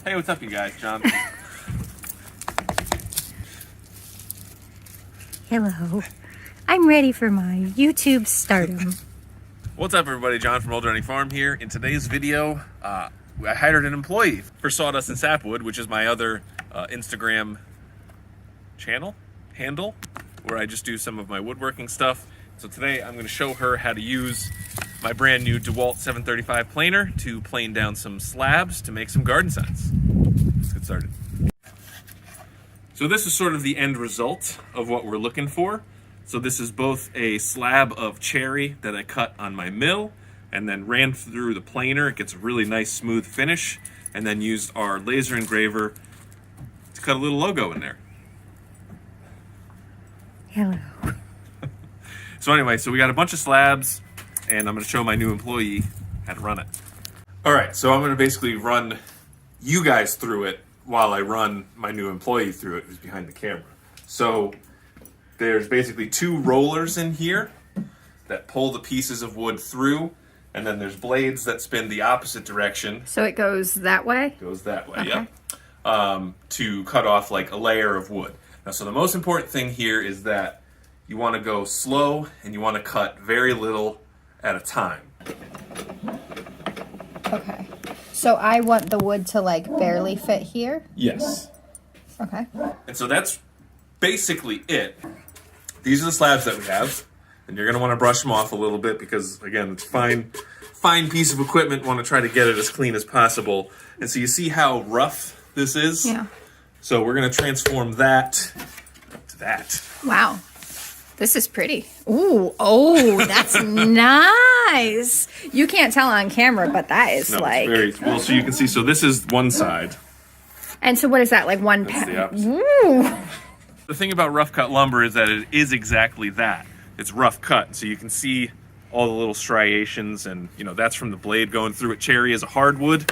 Hey, what's up, you guys? John. Hello. I'm ready for my YouTube stardom. What's up, everybody? John from Old Running Farm here. In today's video, I hired an employee for Sawdust and Sapwood, which is my other Instagram handle, where I just do some of my woodworking stuff. So today I'm going to show her how to use my brand new DeWalt 735 planer to plane down some slabs to make some garden signs. Let's get started. So this is sort of the end result of what we're looking for. So this is both a slab of cherry that I cut on my mill and then ran through the planer. It gets a really nice smooth finish, and then used our laser engraver to cut a little logo in there. Hello. So anyway, so we got a bunch of slabs, and I'm going to show my new employee how to run it. All right, so I'm going to basically run you guys through it while I run my new employee through it, who's behind the camera. So there's basically two rollers in here that pull the pieces of wood through, and then there's blades that spin the opposite direction. So it goes that way? Goes that way, Okay. yep. To cut off like a layer of wood. Now, so the most important thing here is that you want to go slow and you want to cut very little at a time. Okay. So I want the wood to like barely fit here? Yes. Okay. And so that's basically it. These are the slabs that we have, and you're going to want to brush them off a little bit because, again, it's fine piece of equipment. Want to try to get it as clean as possible. And so you see how rough this is? Yeah. So we're going to transform that to that. Wow. This is pretty. Ooh, oh, that's nice. You can't tell on camera, but that is No, like... it's very well. So you can see. So this is one side. And so what is that, like one That's the pound? opposite. Ooh. The thing about rough cut lumber is that it is exactly that. It's rough cut, so you can see all the little striations, and that's from the blade going through it. Cherry is a hardwood,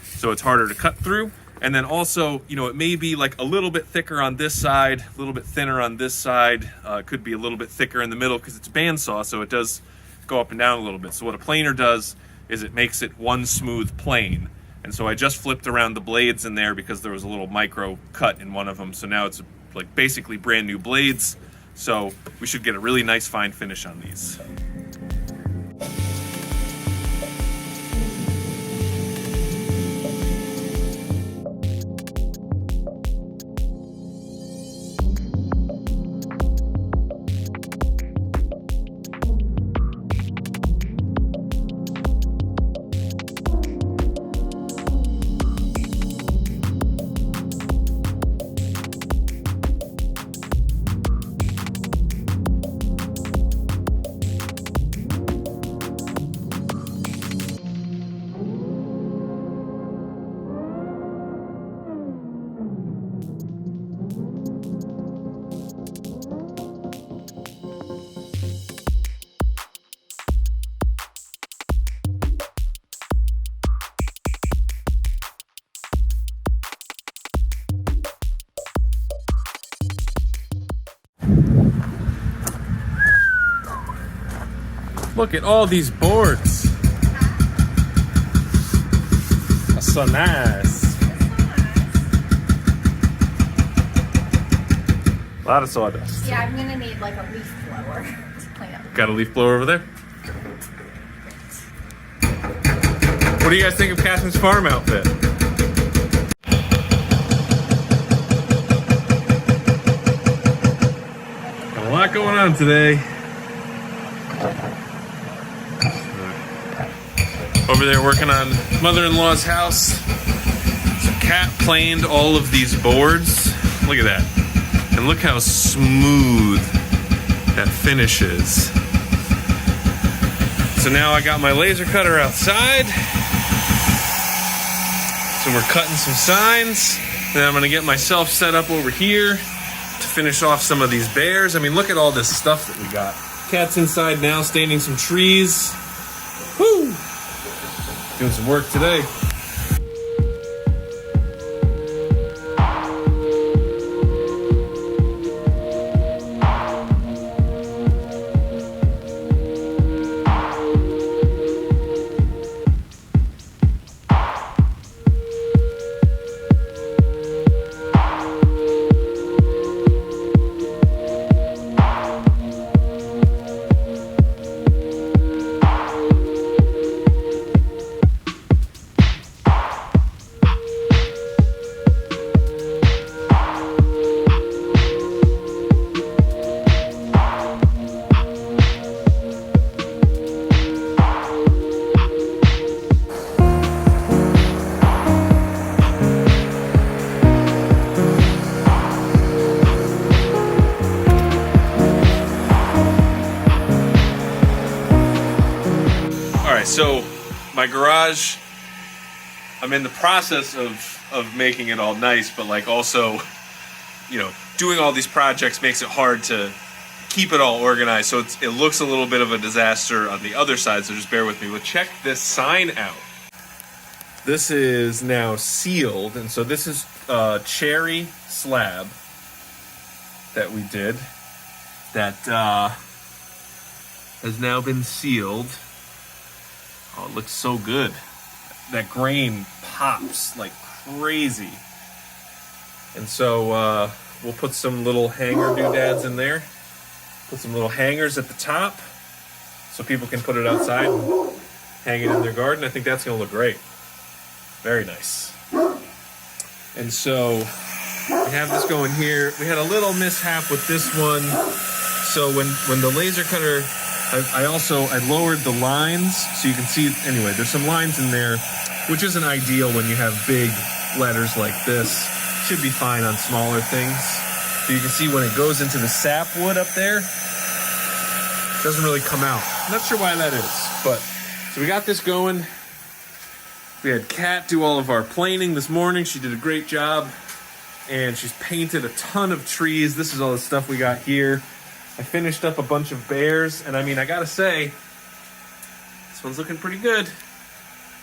so it's harder to cut through. And then also, it may be like a little bit thicker on this side, a little bit thinner on this side. Could be a little bit thicker in the middle because it's bandsaw, so it does go up and down a little bit. So what a planer does is it makes it one smooth plane. And so I just flipped around the blades in there because there was a little micro cut in one of them. So now it's like basically brand new blades. So we should get a really nice fine finish on these. Look at all these boards. That's so nice. A lot of sawdust. Yeah, I'm going to need like a leaf blower to clean up. Got a leaf blower over there? What do you guys think of Catherine's farm outfit? Got a lot going on today. Over there working on mother-in-law's house. So Kat planed all of these boards. Look at that. And look how smooth that finish is. So now I got my laser cutter outside. So we're cutting some signs. Then I'm gonna get myself set up over here to finish off some of these bears. I mean, look at all this stuff that we got. Kat's inside now, standing some trees. Woo! Doing some work today. So my garage, I'm in the process of making it all nice, but like also, you know, doing all these projects makes it hard to keep it all organized. So it looks a little bit of a disaster on the other side, so just bear with me. But check this sign out. This is now sealed, and so this is a cherry slab that we did that has now been sealed. Oh, it looks so good. That grain pops like crazy. And so we'll put some little hanger doodads in there. Put some little hangers at the top so people can put it outside and hang it in their garden. I think that's going to look great. Very nice. And so we have this going here. We had a little mishap with this one. So when the laser cutter, I lowered the lines so you can see, anyway, there's some lines in there, which isn't ideal when you have big letters like this. Should be fine on smaller things. So you can see when it goes into the sapwood up there, it doesn't really come out. Not sure why that is, but so we got this going. We had Kat do all of our planing this morning. She did a great job, and she's painted a ton of trees. This is all the stuff we got here. I finished up a bunch of bears, and I mean, I gotta say, this one's looking pretty good.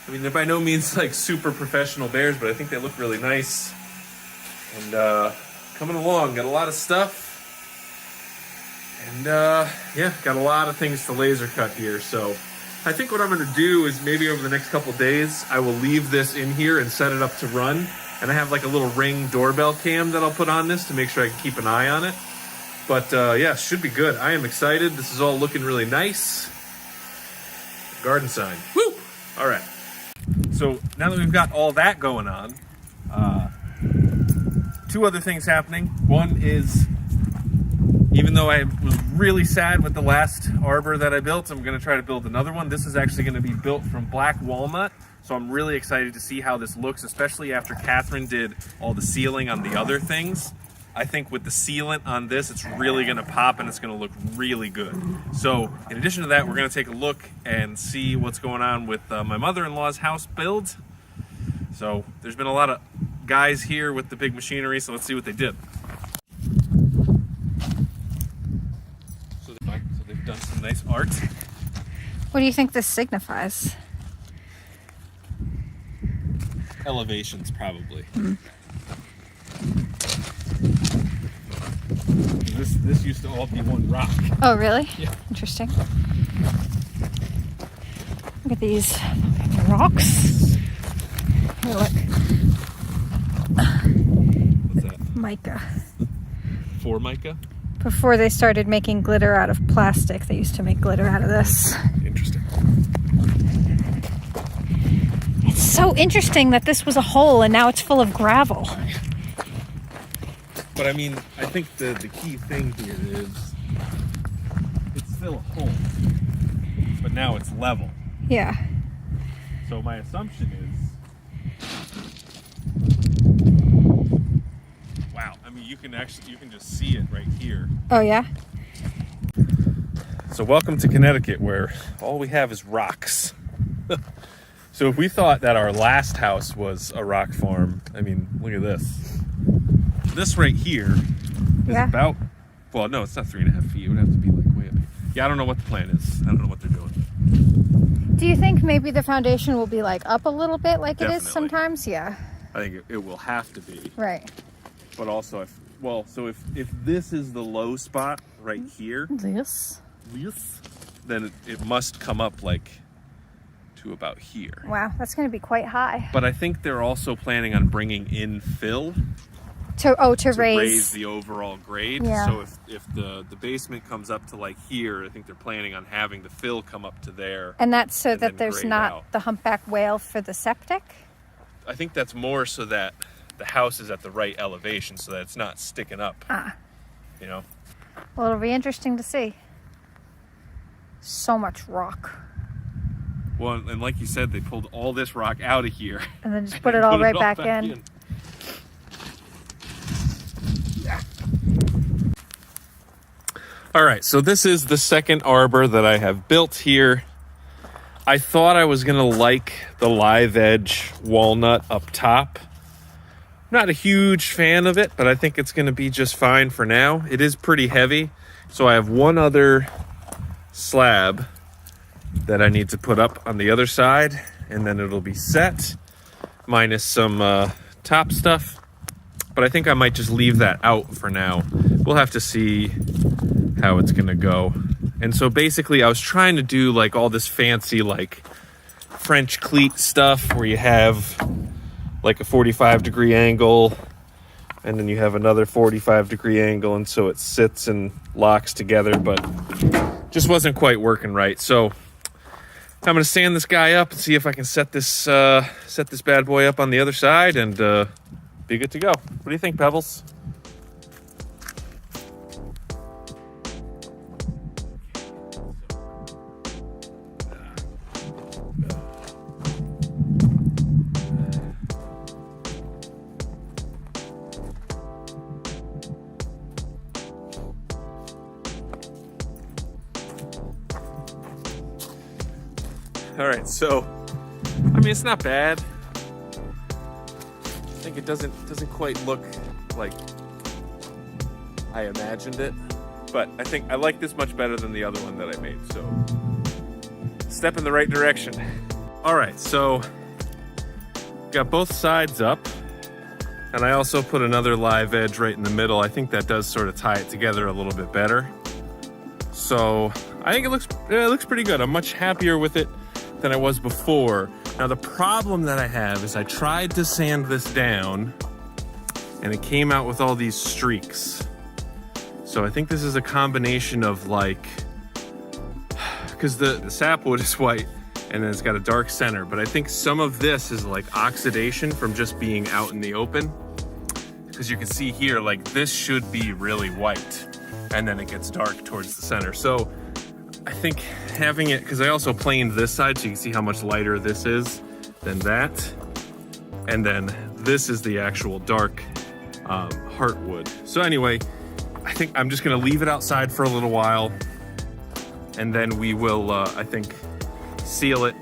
I mean, they're by no means like super professional bears, but I think they look really nice. And coming along, got a lot of stuff. And yeah, got a lot of things to laser cut here. So I think what I'm gonna do is maybe over the next couple days, I will leave this in here and set it up to run. And I have like a little Ring doorbell cam that I'll put on this to make sure I can keep an eye on it. But yeah, should be good. I am excited. This is all looking really nice. Garden sign. Woo! All right. So now that we've got all that going on, two other things happening. One is, even though I was really sad with the last arbor that I built, I'm going to try to build another one. This is actually going to be built from black walnut. So I'm really excited to see how this looks, especially after Catherine did all the sealing on the other things. I think with the sealant on this, it's really going to pop and it's going to look really good. So in addition to that, we're going to take a look and see what's going on with my mother-in-law's house build. So there's been a lot of guys here with the big machinery, so let's see what they did. So they've done some nice art. What do you think this signifies? Elevations, probably. This used to all be one rock. Oh, really? Yeah. Interesting. Look at these rocks. Here, look. What's that? Mica. Formica? Before they started making glitter out of plastic, they used to make glitter out of this. Interesting. It's so interesting that this was a hole and now it's full of gravel. But I mean, I think the key thing here is it's still a hole, but now it's level. Yeah. So my assumption is, wow, I mean, you can just see it right here. Oh, yeah? So welcome to Connecticut, where all we have is rocks. So if we thought that our last house was a rock farm, I mean, look at this. This right here is about, well, no, it's not 3.5 feet. It would have to be like way up here. Yeah, I don't know what the plan is. I don't know what they're doing. Do you think maybe the foundation will be like up a little bit like it is Definitely. sometimes? Yeah. I think it will have to be. Right. But also, if this is the low spot right here, This? then it must come up like to about here. Wow, that's going to be quite high. But I think they're also planning on bringing in fill To to raise the overall grade. Yeah. So if the basement comes up to like here, I think they're planning on having the fill come up to there. And that's so and that then there's grade not out. the humpback whale for the septic? I think that's more so that the house is at the right elevation so that it's not sticking up. You know? Well, it'll be interesting to see. So much rock. Well, and like you said, they pulled all this rock out of here. And then just put it all right back in. Yeah. All right, so this is the second arbor that I have built here. I thought I was gonna like the live edge walnut up top. Not a huge fan of it, but I think it's gonna be just fine for now. It is pretty heavy, so I have one other slab that I need to put up on the other side, and then it'll be set, minus some top stuff. But I think I might just leave that out for now. We'll have to see how it's gonna go. And so basically I was trying to do like all this fancy like French cleat stuff where you have like a 45-degree angle and then you have another 45-degree angle, and so it sits and locks together, but just wasn't quite working right. So I'm gonna sand this guy up and see if I can set this bad boy up on the other side and be good to go. What do you think, Pebbles? All right, so I mean, it's not bad. I think it doesn't quite look like I imagined it, but I think I like this much better than the other one that I made, so step in the right direction. All right, so got both sides up, and I also put another live edge right in the middle. I think that does sort of tie it together a little bit better. So I think it looks pretty good. I'm much happier with it than I was before. Now the problem that I have is I tried to sand this down and it came out with all these streaks. So I think this is a combination of like, because the sapwood is white and then it's got a dark center, but I think some of this is like oxidation from just being out in the open. Because you can see here, like this should be really white and then it gets dark towards the center. So I think having it, because I also planed this side so you can see how much lighter this is than that. And then this is the actual dark heartwood. So anyway, I think I'm just gonna leave it outside for a little while and then we will, I think, seal it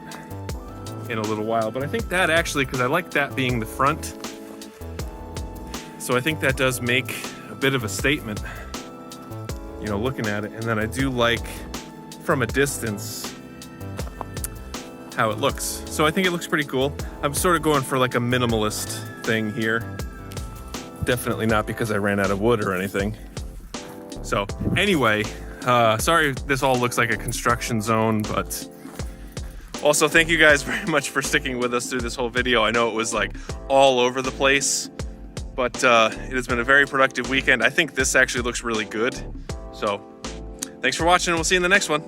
in a little while. But I think that actually, because I like that being the front, so I think that does make a bit of a statement, you know, looking at it. And then I do like, from a distance, how it looks. So I think it looks pretty cool. I'm sort of going for like a minimalist thing here. Definitely not because I ran out of wood or anything. So anyway, sorry this all looks like a construction zone, but also thank you guys very much for sticking with us through this whole video. I know it was like all over the place, but it has been a very productive weekend. I think this actually looks really good. So thanks for watching, and we'll see you in the next one.